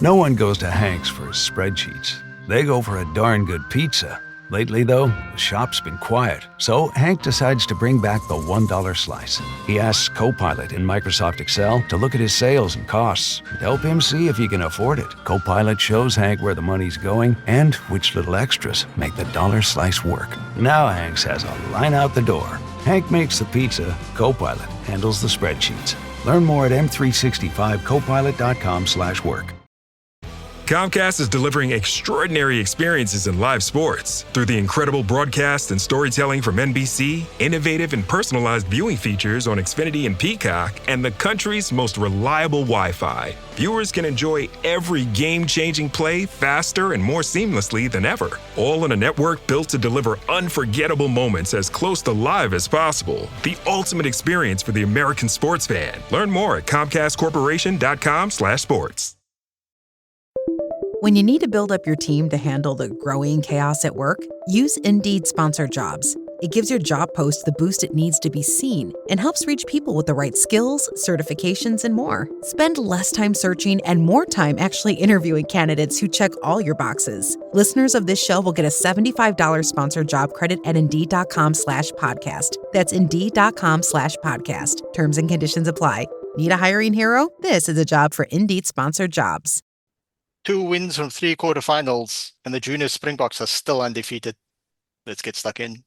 No one goes to Hank's for his spreadsheets. They go for a darn good pizza. Lately, though, the shop's been quiet, so Hank decides to bring back the $1 slice. He asks Copilot in Microsoft Excel to look at his sales and costs and help him see if he can afford it. Copilot shows Hank where the money's going and which little extras make the dollar slice work. Now Hank has a line out the door. Hank makes the pizza, Copilot handles the spreadsheets. Learn more at m365copilot.com/work. Comcast is delivering extraordinary experiences in live sports. Through the incredible broadcast and storytelling from NBC, innovative and personalized viewing features on Xfinity and Peacock, and the country's most reliable Wi-Fi, viewers can enjoy every game-changing play faster and more seamlessly than ever. All on a network built to deliver unforgettable moments as close to live as possible. The ultimate experience for the American sports fan. Learn more at ComcastCorporation.com/sports. When you need to build up your team to handle the growing chaos at work, use Indeed Sponsored Jobs. It gives your job post the boost it needs to be seen and helps reach people with the right skills, certifications, and more. Spend less time searching and more time actually interviewing candidates who check all your boxes. Listeners of this show will get a $75 sponsored job credit at Indeed.com/podcast. That's Indeed.com/podcast. Terms and conditions apply. Need a hiring hero? This is a job for Indeed Sponsored Jobs. 2 wins from 3 quarterfinals, and the junior Springboks are still undefeated. Let's get stuck in.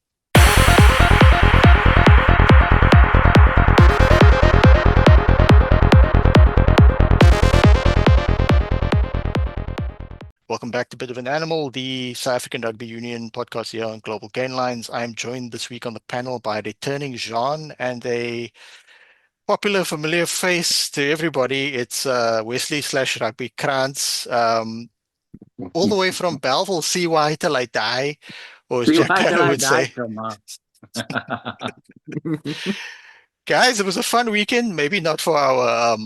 Welcome back to Bit of an Animal, the South African Rugby Union podcast here on Global Gainlines. I'm joined this week on the panel by returning Jean and a popular, familiar face to everybody. It's Wesley/Rugby Kaans, all the way from Bellville, CY till I die, or as Jack Carroll would say. Guys, it was a fun weekend. Maybe not for our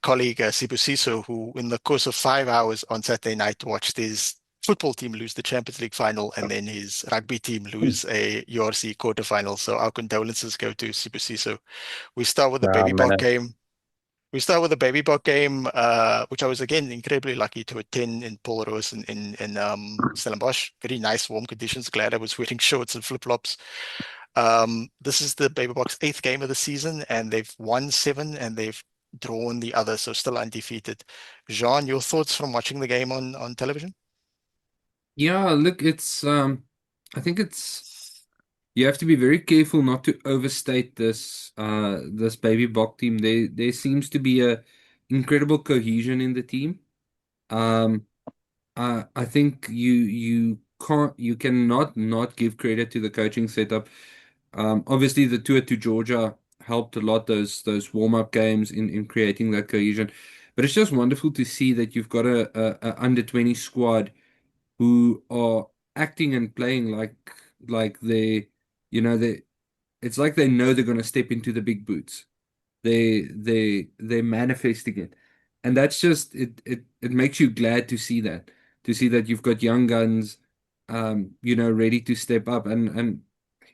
colleague Sibusiso, who in the course of 5 hours on Saturday night watched his football team lose the Champions League final and then his rugby team lose a URC quarterfinal. So our condolences go to Sibusiso. We start with the Baby Bok game. Which I was again incredibly lucky to attend in Paul Roos in Stellenbosch. Very nice, warm conditions. Glad I was wearing shorts and flip-flops. This is the Baby Bok's 8th game of the season, and they've won 7 and they've drawn the other, so still undefeated. Jean, your thoughts from watching the game on television? Yeah, look, I think you have to be very careful not to overstate this Baby Bok team. There seems to be a incredible cohesion in the team. I think you cannot not give credit to the coaching setup. Obviously the tour to Georgia helped a lot, those warm-up games in creating that cohesion. But it's just wonderful to see that you've got a under 20 squad who are acting and playing like it's like they know they're going to step into the big boots. They're manifesting it, and that's just it makes you glad to see that you've got young guns ready to step up, and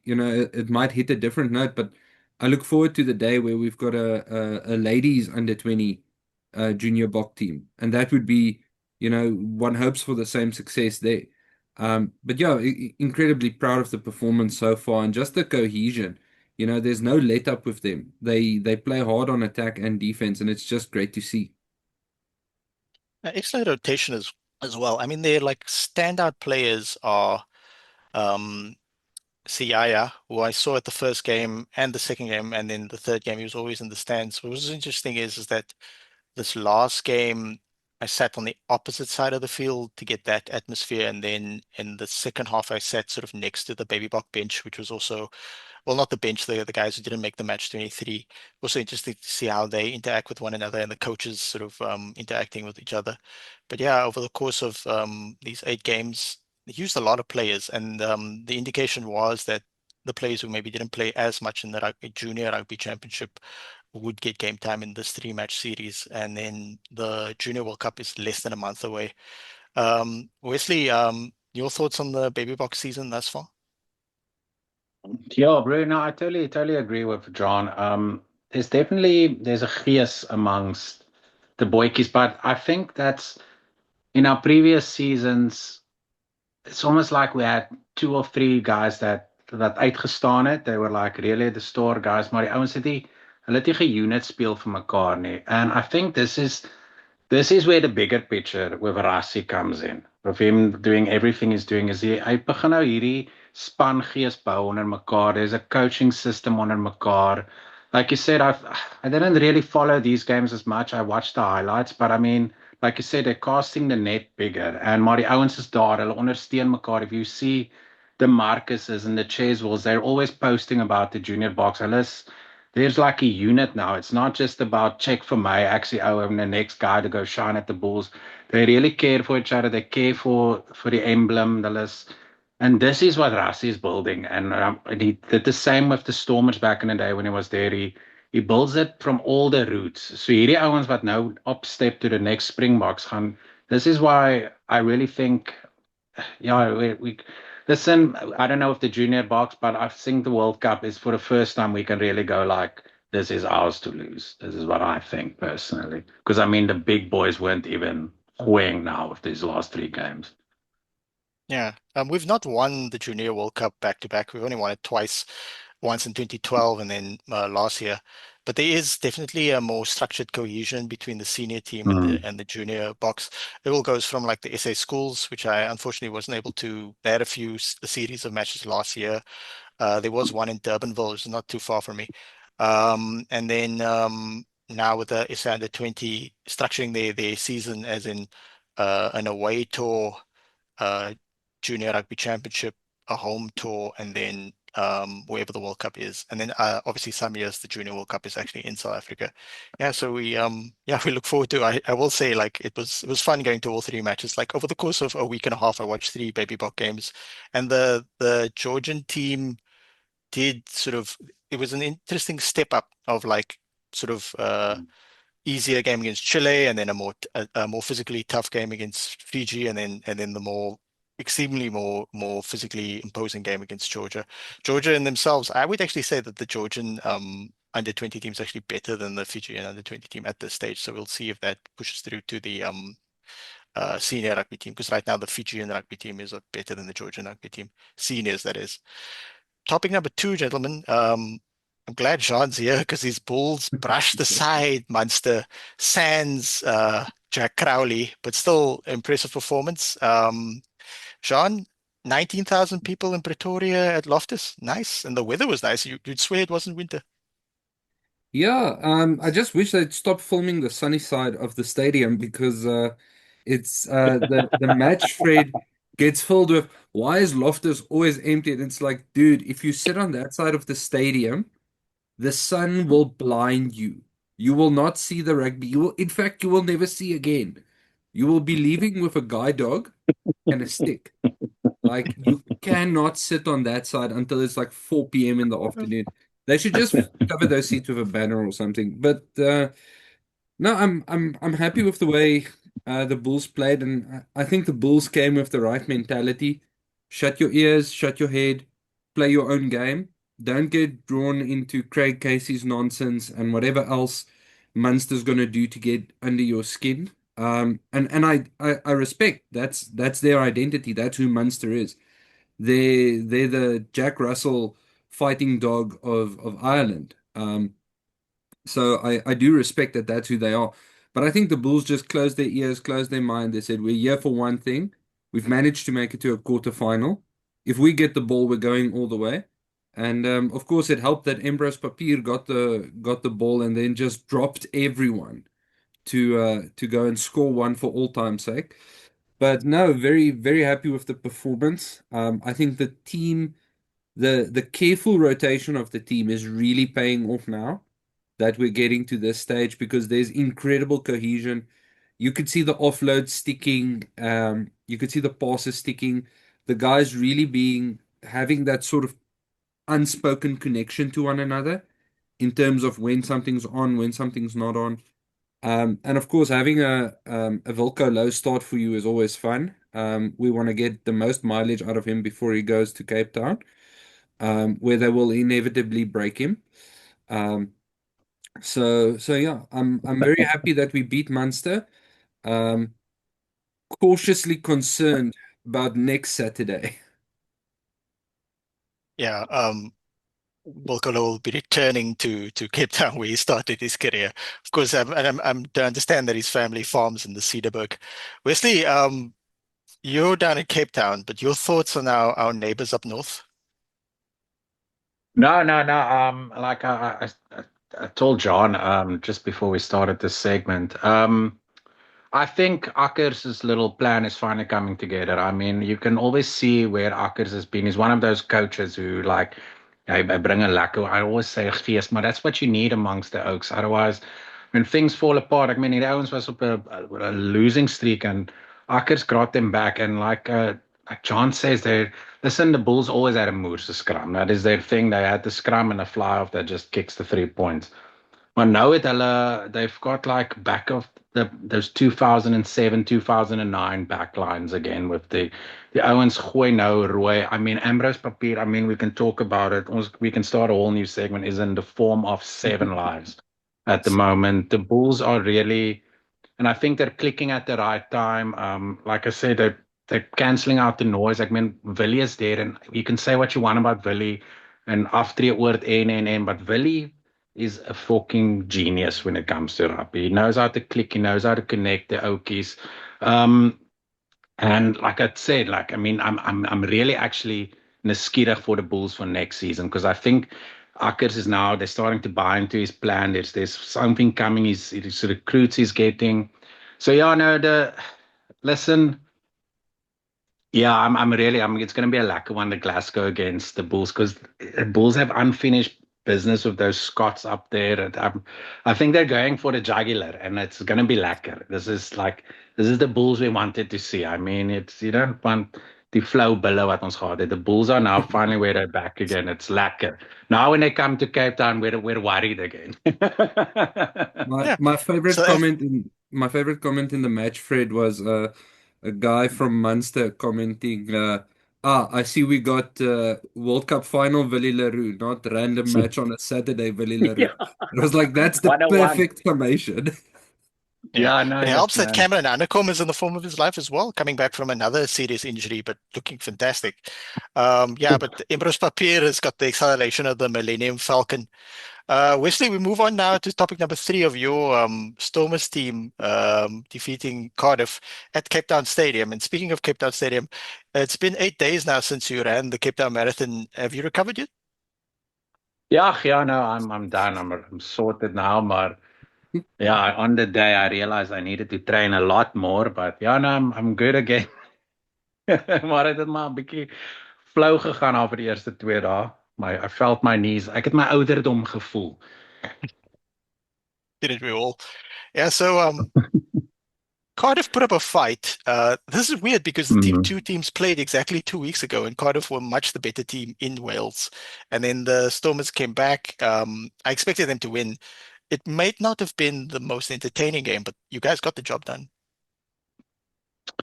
it might hit a different note, but I look forward to the day where we've got a ladies under 20 junior Bok team, and that would be, one hopes for the same success there. But yeah, incredibly proud of the performance so far and just the cohesion. There's no let up with them. They play hard on attack and defense, and it's just great to see. Excellent rotation as well. I mean, they're like standout players are Siaya, who I saw at the first game and the second game, and then the third game he was always in the stands. What was interesting is that this last game I sat on the opposite side of the field to get that atmosphere, and then in the second half I sat sort of next to the Baby Bok bench, which was also, well, not the bench, the guys who didn't make the match 23. Also interesting to see how they interact with one another and the coaches sort of interacting with each other. But yeah, over the course of these 8 games, they used a lot of players, and the indication was that the players who maybe didn't play as much in the junior rugby championship would get game time in this 3-match series, and then the Junior World Cup is less than a month away. Wesley, your thoughts on the Baby Bok season thus far? Yeah, Bruno, I totally agree with John. There's a gees amongst the boykies. But I think that's in our previous seasons, it's almost like we had two or three guys that uitgestaan het. They were like really the store guys, maar die ouens het nie hulle het nie ge-unit speel vir mekaar nie. And I think this is where the bigger picture with Rassie comes in. Of him doing everything he's doing is hy begin nou hierdie spangees bou onder mekaar. There's a coaching system onder mekaar. Like you said, I didn't really follow these games as much. I watched the highlights, but I mean, like you said, they're casting the net bigger. And maar die ouens is daar, hulle ondersteun mekaar. If you see the Marcuses and the Cheswells, they're always posting about the junior box. There's like a unit now. It's not just about check for my actually I'm the next guy to go shine at the Bulls. They really care for each other. They care for the emblem. And this is what Rassi is building. And he did the same with the Stormers back in the day when he was there. He builds it from all the roots. So hierdie ouens wat nou upstep to the next Springboks gaan. This is why I really think, yeah, we listen. I don't know if the junior box, but I think the World Cup is for the first time we can really go like, this is ours to lose. This is what I think personally. Because I mean, the big boys weren't even playing now with these last three games. Yeah, we've not won the Junior World Cup back to back. We've only won it twice, once in 2012 and then last year. But there is definitely a more structured cohesion between the senior team and the junior box. It all goes from like the SA schools, which I unfortunately wasn't able to. They had a series of matches last year. There was one in Durbanville, which is not too far from me. And then now with the SA under 20 structuring their season as in an away tour, Junior Rugby Championship, a home tour, and then wherever the World Cup is. And then obviously some years the Junior World Cup is actually in South Africa. Yeah, so we look forward to. I will say like it was fun going to all three matches. Like over the course of a week and a half, I watched three Baby Bok games, and the Georgian team did sort of. It was an interesting step up of like sort of easier game against Chile, and then a more physically tough game against Fiji, and then the more extremely more physically imposing game against Georgia. Georgia in themselves, I would actually say that the Georgian under 20 team is actually better than the Fijian under 20 team at this stage. So we'll see if that pushes through to the senior rugby team, because right now the Fijian rugby team is better than the Georgian rugby team, seniors that is. Topic number 2, gentlemen. I'm glad Jean's here because his Bulls brushed aside Munster, sans Jack Crowley, but still impressive performance. Jean, 19,000 people in Pretoria at Loftus. Nice. And the weather was nice. You'd swear it wasn't winter. Yeah, I just wish they'd stop filming the sunny side of the stadium because it's the match thread gets filled with why is Loftus always empty? And it's like, dude, if you sit on that side of the stadium, the sun will blind you. You will not see the rugby. In fact, you will never see again. You will be leaving with a guide dog and a stick. Like you cannot sit on that side until it's like 4 p.m. in the afternoon. They should just cover those seats with a banner or something. But no, I'm happy with the way the Bulls played, and I think the Bulls came with the right mentality. Shut your ears, shut your head, play your own game. Don't get drawn into Craig Casey's nonsense and whatever else Munster's gonna do to get under your skin. And I respect that's their identity. That's who Munster is. They're the Jack Russell fighting dog of Ireland. So I do respect that that's who they are. But I think the Bulls just closed their ears, closed their mind. They said, we're here for one thing. We've managed to make it to a quarterfinal. If we get the ball, we're going all the way. And of course, it helped that Ambrose Papier got the ball and then just dropped everyone to go and score one for all time's sake. But no, very, very happy with the performance. I think the team, the careful rotation of the team is really paying off now that we're getting to this stage because there's incredible cohesion. You could see the offload sticking. You could see the passes sticking. The guys really having that sort of unspoken connection to one another in terms of when something's on, when something's not on. And of course, having a Wilco low start for you is always fun. We want to get the most mileage out of him before he goes to Cape Town, where they will inevitably break him. So yeah, I'm very happy that we beat Munster. Um, Cautiously concerned about next Saturday. Yeah, Volkolo will be returning to Cape Town where he started his career. Of course, I'm to understand that his family farms in the Cedarburg. Wesley, you're down in Cape Town, but your thoughts on our neighbors up north? No, no, no. Like I told John, just before we started this segment, I think Akkers' little plan is finally coming together. I mean, you can always see where Akkers has been. He's one of those coaches who, like, I bring a lekker. I always say gees, maar that's what you need amongst the Oaks. Otherwise, when things fall apart, I mean, the Owens was up a losing streak, and Akkers got them back. And like John says, they listen. The Bulls always had a moose to scrum. That is their thing. They had the scrum and a fly off that just kicks the 3 points. Maar nou het they've got like back of those 2007, 2009 backlines again with the Owens gooi nou rooi. I mean, Ambrose Papier, I mean, we can talk about it. We can start a whole new segment, is in the form of 7 lives at the moment. The Bulls are really, and I think they're clicking at the right time. Like I said, they're canceling out the noise. I mean, Willie is there, and you can say what you want about Willie and after word N, but Willie is a fucking genius when it comes to rugby. He knows how to click, he knows how to connect the Okies. Um, and like I said, like I mean, I'm really actually nuuskierig for the Bulls for next season because I think Akkers is now they're starting to buy into his plan. There's something coming. His recruits he's getting. So yeah, no, the listen. Yeah, I'm really. It's going to be a lacquer one, the Glasgow against the Bulls, because the Bulls have unfinished business with those Scots up there. And I think they're going for the jugular, and it's going to be lacquer. This is the Bulls we wanted to see. I mean, it's you don't want the flow below what ons gehad het. The Bulls are now finally where they're back again. It's lacquer. Now when they come to Cape Town, we're worried again. My Yeah. my favorite So comment in the match thread was a guy from Munster commenting, I see we got World Cup final Willie Leroux, not random match on a Saturday Willie Leroux. Yeah, It was like that's the 101. perfect summation. yeah, Yeah, no, it yes, helps that man. Cameron Ancom is in the form of his life as well, coming back from another serious injury, but looking fantastic. Yeah, but Embrose Papier has got the acceleration of the Millennium Falcon. Wesley, we move on now to topic number 3 of your Stormers team defeating Cardiff at Cape Town Stadium. And speaking of Cape Town Stadium, it's been 8 days now since you ran the Cape Town Marathon. Have you recovered yet? Yeah, no, I'm done. I'm sorted now, but yeah, on the day I realized I needed to train a lot more, but ja, no, I'm good again. Maar het het maar 'n bietjie flou gegaan af vir die eerste 2 dae. I felt my knees. Ek het my ouderdom gevoel. Didn't we all? Yeah, so Cardiff put up a fight. This is weird because the two teams played exactly 2 weeks ago, and Cardiff were much the better team in Wales. And then the Stormers came back. I expected them to win. It might not have been the most entertaining game, but you guys got the job done.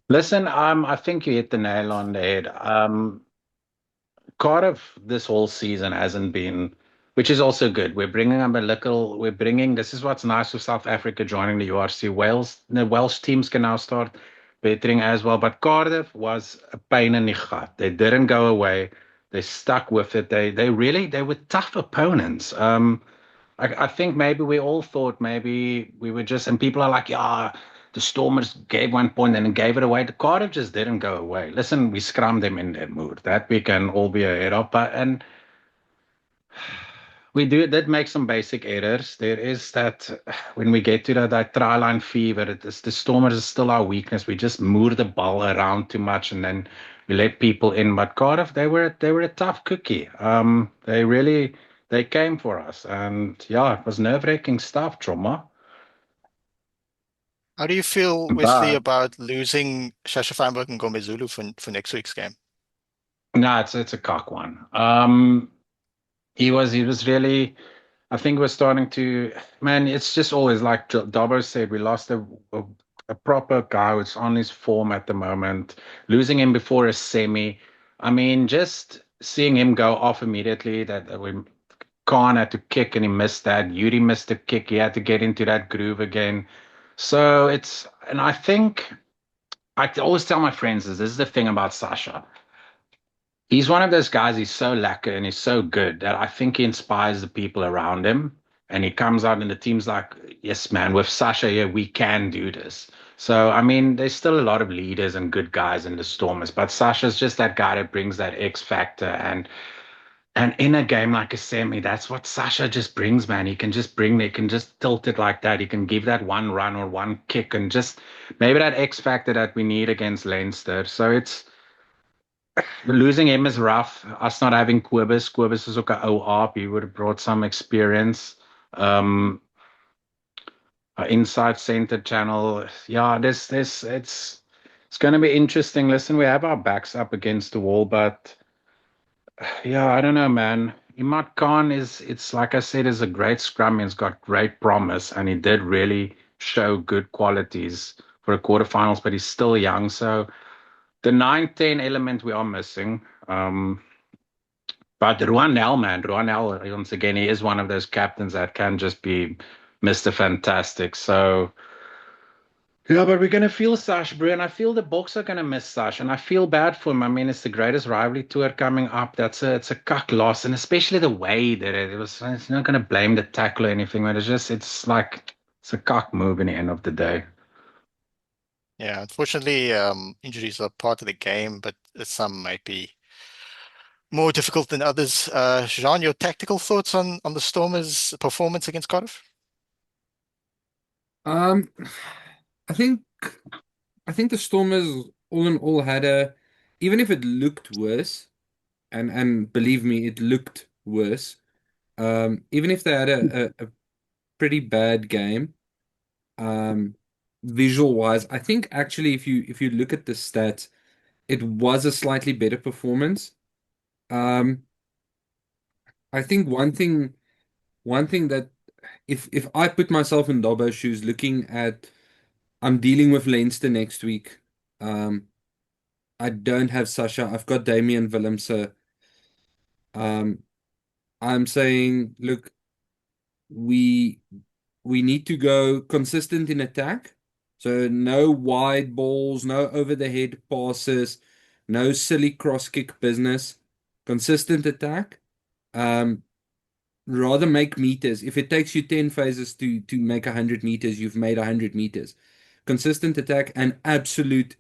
Listen, I think you hit the nail on the head. Cardiff this whole season hasn't been, which is also good. We're bringing, this is what's nice with South Africa joining the URC. The Welsh teams can now start bettering as well. But Cardiff was a pain in the gut. They didn't go away. They stuck with it. They were tough opponents. I think maybe we all thought maybe we were just, and people are like, yeah, the Stormers gave 1 point and then gave it away. The Cardiff just didn't go away. Listen, we scrummed them in their mood. That we can all be ahead of. And we did make some basic errors. There is that when we get to that try line fever, the Stormers is still our weakness. We just move the ball around too much and then we let people in. But Cardiff, they were a tough cookie. They came for us. And yeah, it was nerve-wracking stuff, trauma. How do you feel, Wesley, But about losing Shasha Feinberg and Gombe Zulu for next week's game? no, it's a cock one. He was really, I think we're starting to, man, it's just always like Dobbo said, we lost a proper guy who's on his form at the moment. Losing him before a semi, I mean, just seeing him go off immediately, that we Khan had to kick and he missed that. Yuri missed a kick. He had to get into that groove again. So and I think I always tell my friends this is the thing about Sasha. He's one of those guys, he's so lacquer and he's so good that I think he inspires the people around him. And he comes out and the team's like, yes, man, with Sasha here, we can do this. So, I mean, there's still a lot of leaders and good guys in the Stormers, but Sasha's just that guy that brings that X factor. And in a game like a semi, that's what Sasha just brings, man. He can just tilt it like that. He can give that one run or one kick and just maybe that X factor that we need against Leinster. So losing him is rough. Us not having Quibus. Quibus is okay. OAP. He would have brought some experience. Um, Inside center channel. Yeah, it's going to be interesting. Listen, we have our backs up against the wall, but yeah, I don't know, man. Imad Khan it's like I said, is a great scrum. He's got great promise, and he did really show good qualities for the quarterfinals, but he's still young. So the 9-10 element we are missing. But Ruanel, man, Ruanel, once again, he is one of those captains that can just be Mr. Fantastic. So, yeah, but we're going to feel Sash, bro. And I feel the Boks are going to miss Sash. And I feel bad for him. I mean, it's the greatest rivalry tour coming up. It's a cuck loss. And especially the way that it was, it's not going to blame the tackle or anything, but it's a cuck move in the end of the day. Yeah, unfortunately, injuries are part of the game, but some might be more difficult than others. Jean, your tactical thoughts on the Stormers' performance against Cardiff? Um, I think the Stormers all in all had even if it looked worse, and believe me, it looked worse. Even if they had a pretty bad game, um, visual wise, I think actually if you look at the stats, it was a slightly better performance. Um, I think one thing that if I put myself in Dobbo's shoes, looking at I'm dealing with Leinster next week. Um, I don't have Sasha. I've got Damian Willemse. Um, I'm saying, look, we we need to go consistent in attack. So no wide balls, no over the head passes, no silly cross kick business. Consistent attack. Um, Rather make meters. If it takes you 10 phases to make 100 meters, you've made 100 meters. Consistent attack and absolute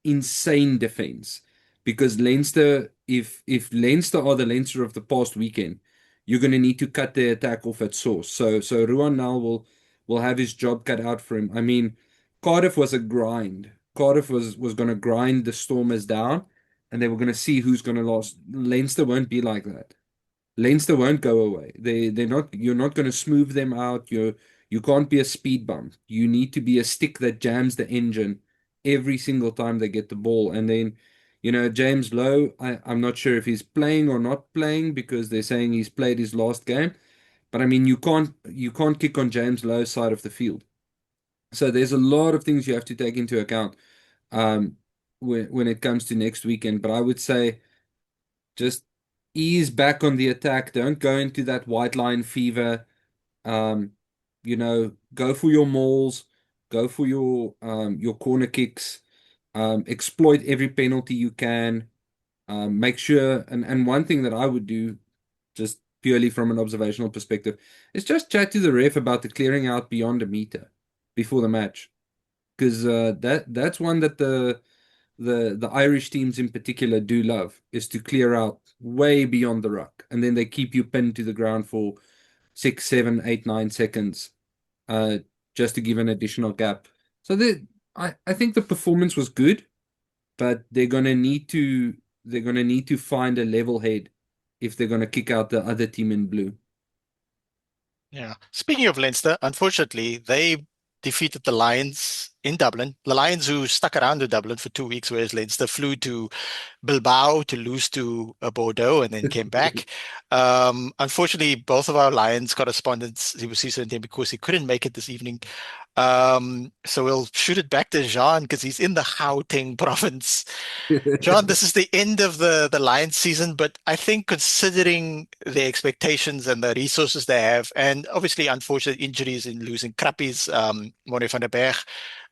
insane defense. Because Leinster, if Leinster are the Leinster of the past weekend, you're going to need to cut their attack off at source. So Ruan Nel will have his job cut out for him. I mean, Cardiff was a grind. Cardiff was going to grind the Stormers down, and they were going to see who's going to last. Leinster won't be like that. Leinster won't go away. They're not. You're not going to smooth them out. You can't be a speed bump. You need to be a stick that jams the engine every single time they get the ball. And then, James Lowe, I'm not sure if he's playing or not playing because they're saying he's played his last game. But I mean, you can't kick on James Lowe's side of the field. So there's a lot of things you have to take into account um, when it comes to next weekend. But I would say just ease back on the attack. Don't go into that white line fever. Um, go for your mauls, go for your corner kicks, exploit every penalty you can. Make sure, and one thing that I would do, just purely from an observational perspective, is just chat to the ref about the clearing out beyond a meter before the match, because that's one that the Irish teams in particular do love, is to clear out way beyond the ruck, and then they keep you pinned to the ground for 6, 7, 8, 9 seconds, uh, just to give an additional gap. So I think the performance was good, but they're gonna need to find a level head if they're gonna kick out the other team in blue. Yeah. Speaking of Leinster, unfortunately, they defeated the Lions in Dublin. The Lions who stuck around in Dublin for 2 weeks, whereas Leinster flew to Bilbao to lose to Bordeaux and then came back. Unfortunately, both of our Lions correspondents, Sibusiso and because he couldn't make it this evening. So we'll shoot it back to Jean because he's in the Gauteng province. John, this is the end of the Lions season, but I think considering the expectations and the resources they have, and obviously unfortunate injuries in losing Krappies, Mone van der Berg,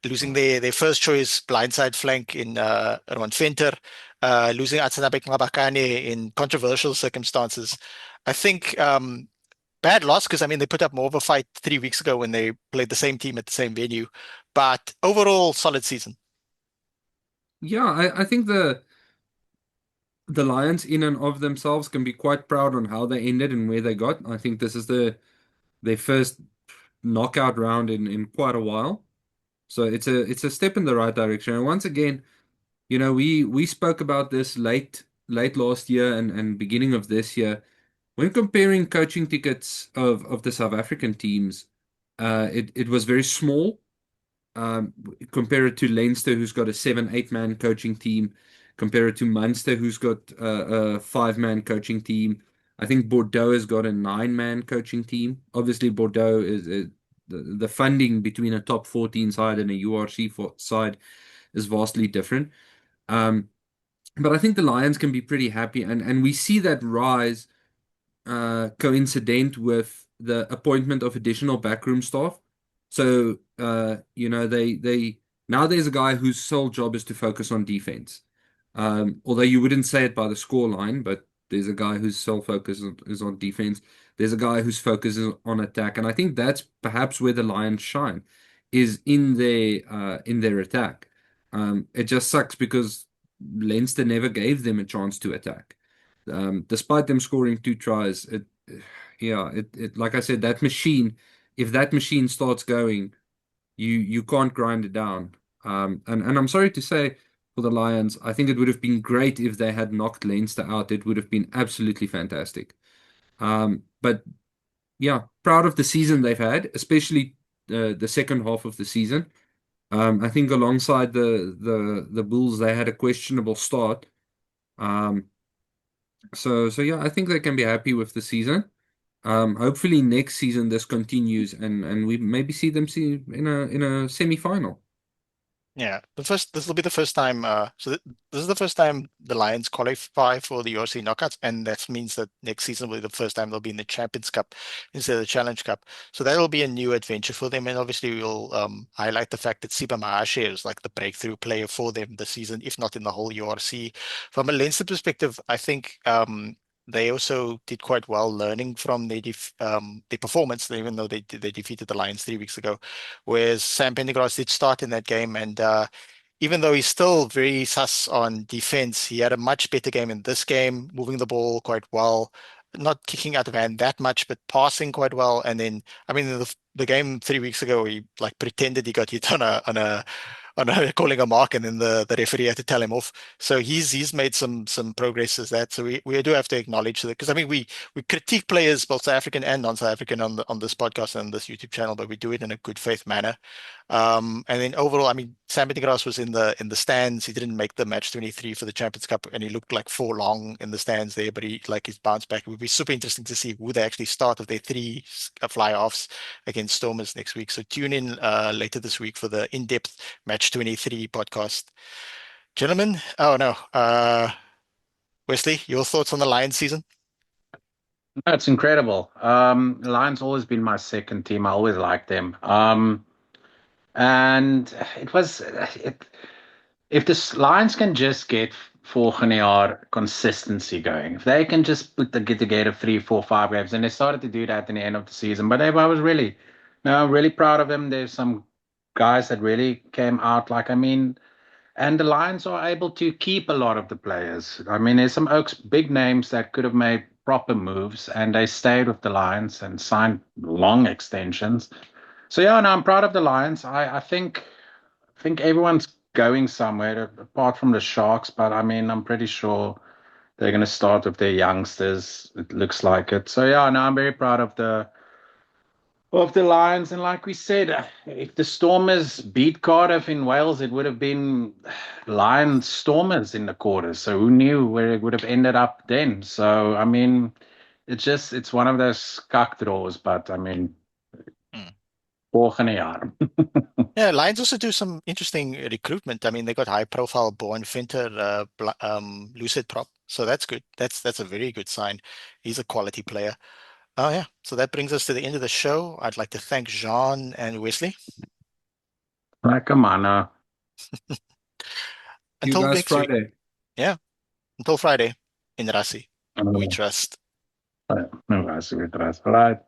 losing their first choice blindside flank in Ron Venter, losing Atsanabek Mabakane in controversial circumstances. I think bad loss because I mean they put up more of a fight 3 weeks ago when they played the same team at the same venue, but overall solid season. Yeah, I think the Lions in and of themselves can be quite proud on how they ended and where they got. I think this is their first knockout round in quite a while. So it's a step in the right direction. And once again, we spoke about this late last year and beginning of this year. When comparing coaching tickets of the South African teams, it was very small. Compare it to Leinster, who's got a 7-8 man coaching team. Compare it to Munster, who's got a 5-man coaching team. I think Bordeaux has got a 9-man coaching team. Obviously, Bordeaux is the funding between a top 14 side and a URC side is vastly different. But I think the Lions can be pretty happy, and we see that rise coincident with the appointment of additional backroom staff. So they now there's a guy whose sole job is to focus on defense. Although you wouldn't say it by the score line, but there's a guy whose sole focus is on defense. There's a guy whose focus is on attack, and I think that's perhaps where the Lions shine, is in their attack. It just sucks because Leinster never gave them a chance to attack. Despite them scoring 2 tries, it like I said, that machine, if that machine starts going, you can't grind it down. And I'm sorry to say for the Lions, I think it would have been great if they had knocked Leinster out. It would have been absolutely fantastic. But yeah, proud of the season they've had, especially the second half of the season. I think alongside the Bulls, they had a questionable start. So yeah, I think they can be happy with the season. Hopefully next season this continues and we maybe see them in a semi-final. Yeah, this will be the first time. This is the first time the Lions qualify for the URC knockouts, and that means that next season will be the first time they'll be in the Champions Cup instead of the Challenge Cup. So that will be a new adventure for them, and obviously we'll highlight the fact that Siba Mahashe is like the breakthrough player for them this season, if not in the whole URC. From a Leinster perspective, I think they also did quite well learning from their performance, even though they defeated the Lions 3 weeks ago. Whereas Sam Pendergrass did start in that game, and even though he's still very sus on defense, he had a much better game in this game, moving the ball quite well, not kicking out of hand that much, but passing quite well. And then, I mean, the game 3 weeks ago, he like pretended he got hit on calling a mark, and then the referee had to tell him off. So he's made some progress as that. So we do have to acknowledge that, because I mean we critique players both South African and non-South African on this podcast and this YouTube channel, but we do it in a good faith manner. And then overall, I mean, Sam Pendergrass was in the stands. He didn't make the match 23 for the Champions Cup, and he looked like for long in the stands there, but he's bounced back. It would be super interesting to see who they actually start of their 3 fly-offs against Stormers next week. So tune in later this week for the in-depth match 23 podcast. Gentlemen, oh no, Wesley, your thoughts on the Lions season? That's incredible. Lions always been my second team. I always liked them. And if the Lions can just get volgende jaar consistency going, if they can just get together 3, 4, 5 games, and they started to do that in the end of the season. But I was really proud of them. There's some guys that really came out. And the Lions are able to keep a lot of the players. I mean, there's some Oaks big names that could have made proper moves, and they stayed with the Lions and signed long extensions. So yeah, no, I'm proud of the Lions. I think everyone's going somewhere apart from the Sharks, but I mean, I'm pretty sure they're going to start with their youngsters. It looks like it. So yeah, no, I'm very proud of the of the Lions. And like we said, if the Stormers beat Cardiff in Wales, it would have been Lions Stormers in the quarters. So who knew where it would have ended up then? So, I mean, it's one of those cuck draws, but I mean, Mm. volgende jaar. Yeah, Lions also do some interesting recruitment. I mean, they got high profile Bourne Finter, Lucid prop. So that's good. That's a very good sign. He's a quality player. Oh yeah. So that brings us to the end of the show. I'd like to thank Jean and Wesley. Lekker man. You Until guys next week. Friday. Yeah. Until Friday in Rassi. We trust. No, I see it. Right.